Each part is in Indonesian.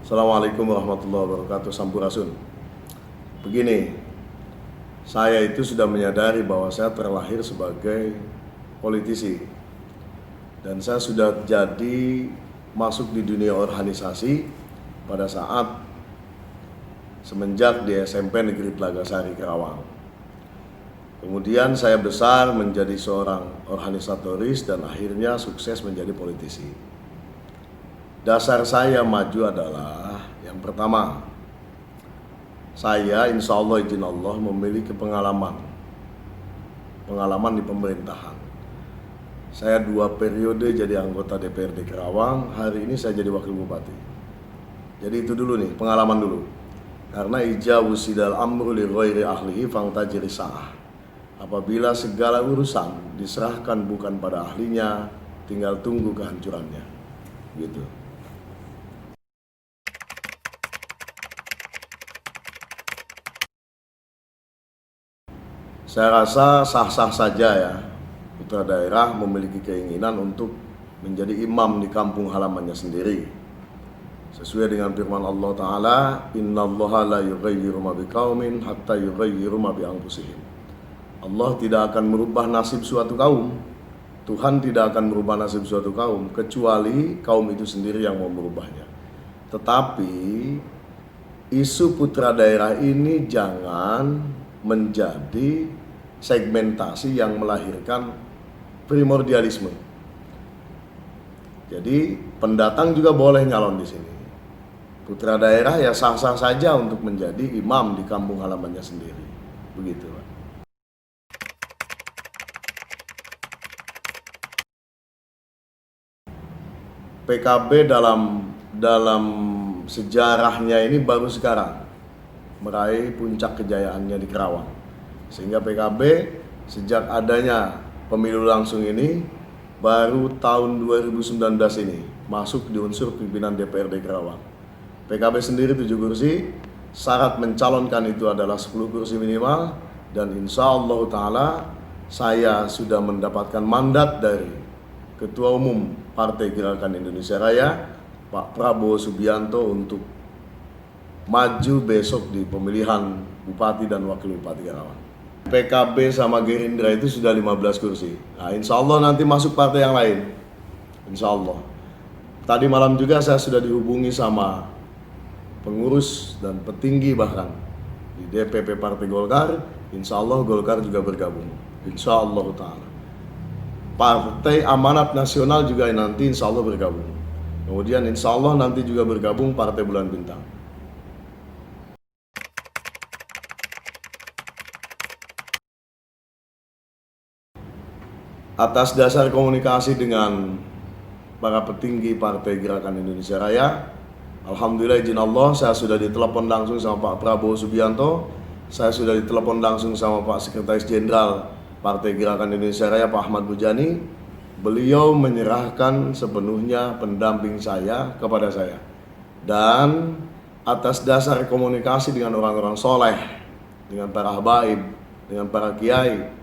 Assalamualaikum warahmatullahi wabarakatuh. Sampurasun. Begini, saya itu sudah menyadari bahwa saya terlahir sebagai politisi. Dan saya sudah jadi masuk di dunia organisasi pada saat semenjak di SMP Negeri Telagasari Kerawang. Kemudian saya besar menjadi seorang organisatoris dan akhirnya sukses menjadi politisi. Dasar saya maju adalah yang pertama, saya insya Allah izin Allah memiliki pengalaman di pemerintahan. Saya 2 periode jadi anggota DPRD Kerawang, hari ini saya jadi wakil bupati. Jadi itu dulu nih, pengalaman dulu. Karena ija'u sidal amru li ghairi ahlihi fangtajiri sa'ah. Apabila segala urusan diserahkan bukan pada ahlinya, tinggal tunggu kehancurannya. Gitu. Saya rasa sah-sah saja ya, putra daerah memiliki keinginan untuk menjadi imam di kampung halamannya sendiri. Sesuai dengan firman Allah Ta'ala, Innallaha la yughayyiru ma biqaumin hatta yughayyiru ma bi anfusihim. Allah tidak akan merubah nasib suatu kaum. Tuhan tidak akan merubah nasib suatu kaum kecuali kaum itu sendiri yang mau merubahnya. Tetapi isu putra daerah ini jangan menjadi segmentasi yang melahirkan primordialisme. Jadi pendatang juga boleh nyalon di sini. Putra daerah ya sah-sah saja untuk menjadi imam di kampung halamannya sendiri. Begitu, Pak. PKB dalam sejarahnya ini baru sekarang meraih puncak kejayaannya di Kerawang. Sehingga PKB sejak adanya pemilu langsung ini baru tahun 2019 ini masuk di unsur pimpinan DPRD Kerawang. PKB sendiri 7 kursi, syarat mencalonkan itu adalah 10 kursi minimal, dan insya Allah Ta'ala saya sudah mendapatkan mandat dari Ketua Umum Partai Gerakan Indonesia Raya, Pak Prabowo Subianto, untuk maju besok di pemilihan Bupati dan Wakil Bupati Kerawang. PKB sama Gerindra itu sudah 15 kursi. Nah, insya Allah nanti masuk partai yang lain. Insya Allah. Tadi malam juga saya sudah dihubungi sama pengurus dan petinggi bahkan di DPP Partai Golkar. Insya Allah Golkar juga bergabung. Insya Allah Ta'ala. Partai Amanat Nasional juga nanti insya Allah bergabung. Kemudian insya Allah nanti juga bergabung Partai Bulan Bintang. Atas dasar komunikasi dengan para petinggi Partai Gerakan Indonesia Raya, alhamdulillah izin Allah saya sudah ditelepon langsung sama Pak Prabowo Subianto, saya sudah ditelepon langsung sama Pak Sekretaris Jenderal Partai Gerakan Indonesia Raya Pak Ahmad Muzani. Beliau menyerahkan sepenuhnya pendamping saya kepada saya. Dan atas dasar komunikasi dengan orang-orang soleh, dengan para habaib, dengan para kiai,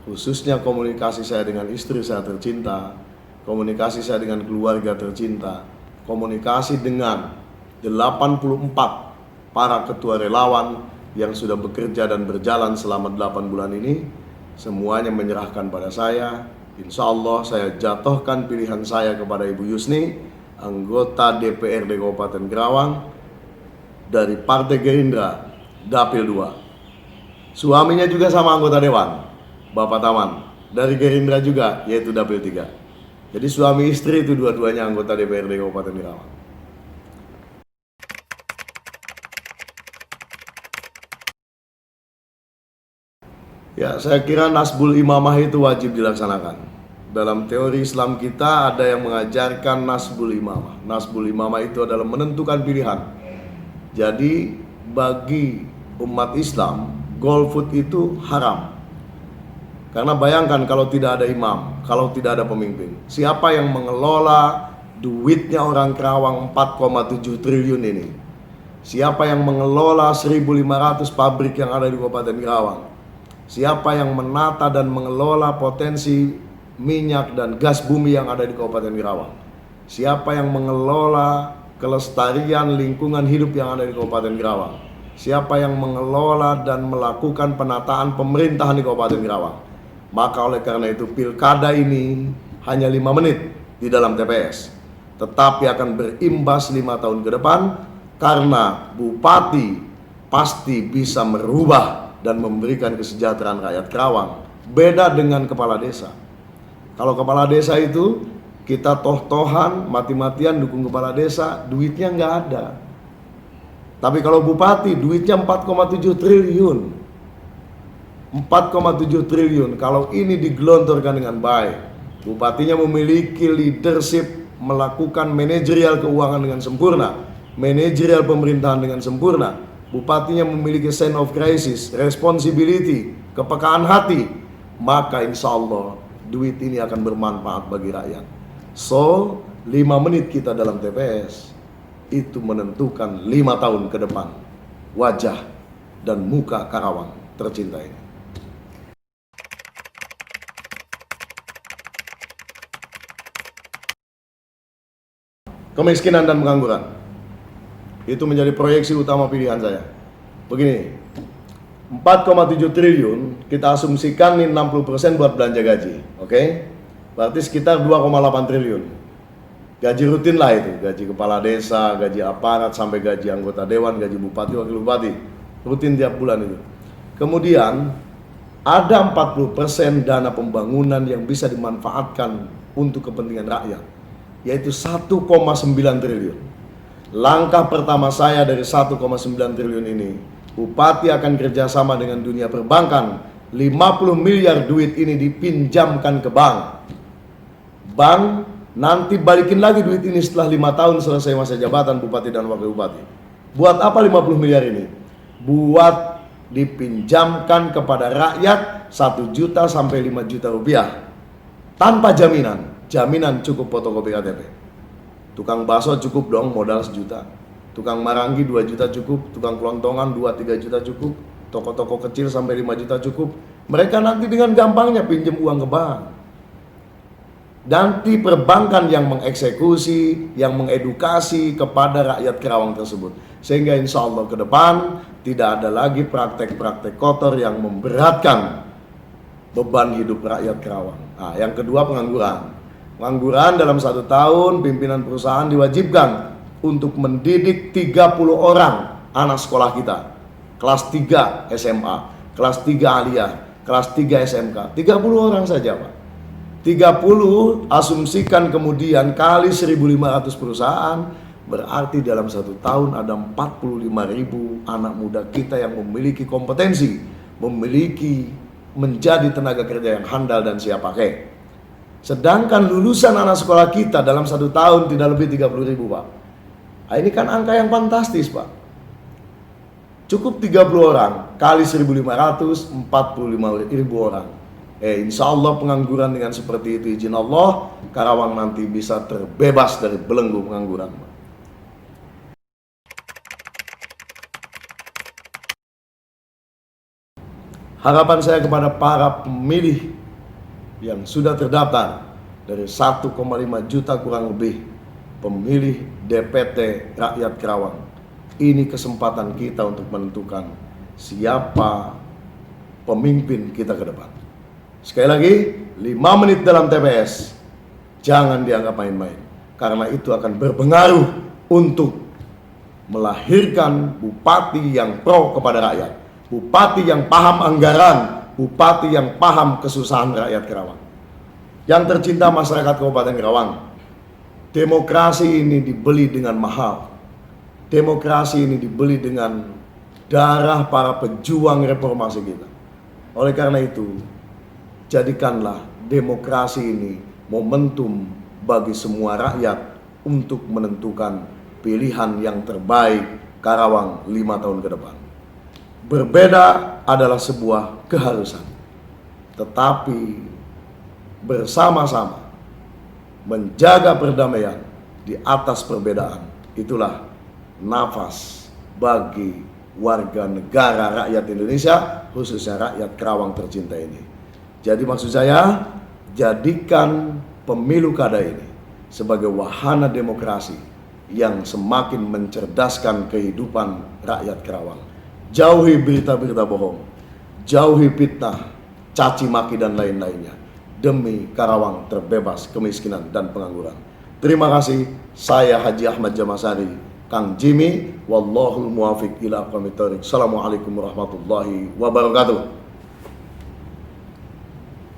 khususnya komunikasi saya dengan istri saya tercinta, komunikasi saya dengan keluarga tercinta, komunikasi dengan 84 para ketua relawan yang sudah bekerja dan berjalan selama 8 bulan ini, semuanya menyerahkan pada saya. Insya Allah saya jatuhkan pilihan saya kepada Ibu Yusni, anggota DPRD Kabupaten Kerawang dari Partai Gerindra, Dapil 2. Suaminya juga sama anggota Dewan, Bapak Taman, dari Gerindra juga, yaitu Dapil 3. Jadi suami istri itu dua-duanya anggota DPRD Kabupaten Kerawang. Ya, saya kira Nasbul Imamah itu wajib dilaksanakan. Dalam teori Islam kita ada yang mengajarkan Nasbul Imamah. Nasbul Imamah itu adalah menentukan pilihan. Jadi bagi umat Islam, golput itu haram. Karena bayangkan kalau tidak ada imam, kalau tidak ada pemimpin, siapa yang mengelola duitnya orang Kerawang 4,7 triliun ini? Siapa yang mengelola 1.500 pabrik yang ada di Kabupaten Kerawang? Siapa yang menata dan mengelola potensi minyak dan gas bumi yang ada di Kabupaten Kerawang? Siapa yang mengelola kelestarian lingkungan hidup yang ada di Kabupaten Kerawang. Siapa yang mengelola dan melakukan penataan pemerintahan di Kabupaten Kerawang. Maka oleh karena itu pilkada ini hanya 5 menit di dalam TPS, tetapi akan berimbas 5 tahun ke depan, karena bupati pasti bisa merubah dan memberikan kesejahteraan rakyat Kerawang. Beda dengan kepala desa. Kalau kepala desa itu kita toh-tohan, mati-matian dukung kepala desa, duitnya nggak ada. Tapi kalau bupati duitnya 4,7 triliun. 4,7 triliun, kalau ini digelontorkan dengan baik, bupatinya memiliki leadership, melakukan manajerial keuangan dengan sempurna, manajerial pemerintahan dengan sempurna, bupatinya memiliki sense of crisis, responsibility, kepekaan hati, maka insya Allah duit ini akan bermanfaat bagi rakyat. So, 5 menit kita dalam TPS itu menentukan 5 tahun ke depan wajah dan muka Karawang tercinta ini. Kemiskinan dan pengangguran itu menjadi proyeksi utama pilihan saya. Begini, 4,7 triliun kita asumsikan nih 60% buat belanja gaji, oke? Berarti sekitar 2,8 triliun. Gaji rutin lah itu, gaji kepala desa, gaji aparat, sampai gaji anggota dewan, gaji bupati, wakil bupati, rutin tiap bulan itu. Kemudian ada 40% dana pembangunan yang bisa dimanfaatkan untuk kepentingan rakyat, yaitu 1,9 triliun. Langkah pertama saya dari 1,9 triliun ini, bupati akan kerjasama dengan dunia perbankan. 50 miliar duit ini dipinjamkan ke bank. Bank nanti balikin lagi duit ini setelah 5 tahun selesai masa jabatan bupati dan wakil bupati. Buat apa 50 miliar ini? Buat dipinjamkan kepada rakyat 1 juta sampai 5 juta rupiah tanpa jaminan. Jaminan cukup fotokopi KTP. Tukang bakso cukup dong modal 1 juta. Tukang marangi 2 juta cukup. Tukang kelontongan 2-3 juta cukup. Toko-toko kecil sampai 5 juta cukup. Mereka nanti dengan gampangnya pinjam uang ke bank. Nanti perbankan yang mengeksekusi, yang mengedukasi kepada rakyat Kerawang tersebut. Sehingga insya Allah ke depan tidak ada lagi praktek-praktek kotor yang memberatkan beban hidup rakyat Kerawang. Nah, yang kedua pengangguran. Pengangguran dalam 1 tahun pimpinan perusahaan diwajibkan untuk mendidik 30 orang anak sekolah kita. Kelas 3 SMA, kelas 3 aliyah, kelas 3 SMK. 30 orang saja Pak. 30 asumsikan kemudian kali 1.500 perusahaan, berarti dalam 1 tahun ada 45.000 anak muda kita yang memiliki kompetensi, memiliki menjadi tenaga kerja yang handal dan siap pakai. Sedangkan lulusan anak sekolah kita dalam 1 tahun tidak lebih 30.000 Pak. Nah, ini kan angka yang fantastis Pak. Cukup 30 orang kali 1.500, 45.000 orang. Insya Allah pengangguran dengan seperti itu izin Allah, Karawang nanti bisa terbebas dari belenggu pengangguran. Harapan saya kepada para pemilih yang sudah terdaftar dari 1,5 juta kurang lebih pemilih DPT rakyat Kerawang. Ini kesempatan kita untuk menentukan siapa pemimpin kita ke depan. Sekali lagi, 5 menit dalam TPS, jangan dianggap main-main. Karena itu akan berpengaruh untuk melahirkan bupati yang pro kepada rakyat. Bupati yang paham anggaran, bupati yang paham kesusahan rakyat Kerawang. Yang tercinta masyarakat Kabupaten Kerawang, demokrasi ini dibeli dengan mahal. Demokrasi ini dibeli dengan darah para pejuang reformasi kita. Oleh karena itu, jadikanlah demokrasi ini momentum bagi semua rakyat untuk menentukan pilihan yang terbaik Karawang 5 tahun ke depan. Berbeda adalah sebuah keharusan, tetapi bersama-sama menjaga perdamaian di atas perbedaan, itulah nafas bagi warga negara rakyat Indonesia, khususnya rakyat Kerawang tercinta ini. Jadi maksud saya, jadikan pemilu kada ini sebagai wahana demokrasi yang semakin mencerdaskan kehidupan rakyat Karawang. Jauhi berita-berita bohong, jauhi fitnah, caci maki dan lain-lainnya, demi Karawang terbebas kemiskinan dan pengangguran. Terima kasih, saya Haji Ahmad Jamasari, Kang Jimmy, wallahul muwafiq ila aqwamit thoriq. Assalamualaikum warahmatullahi wabarakatuh.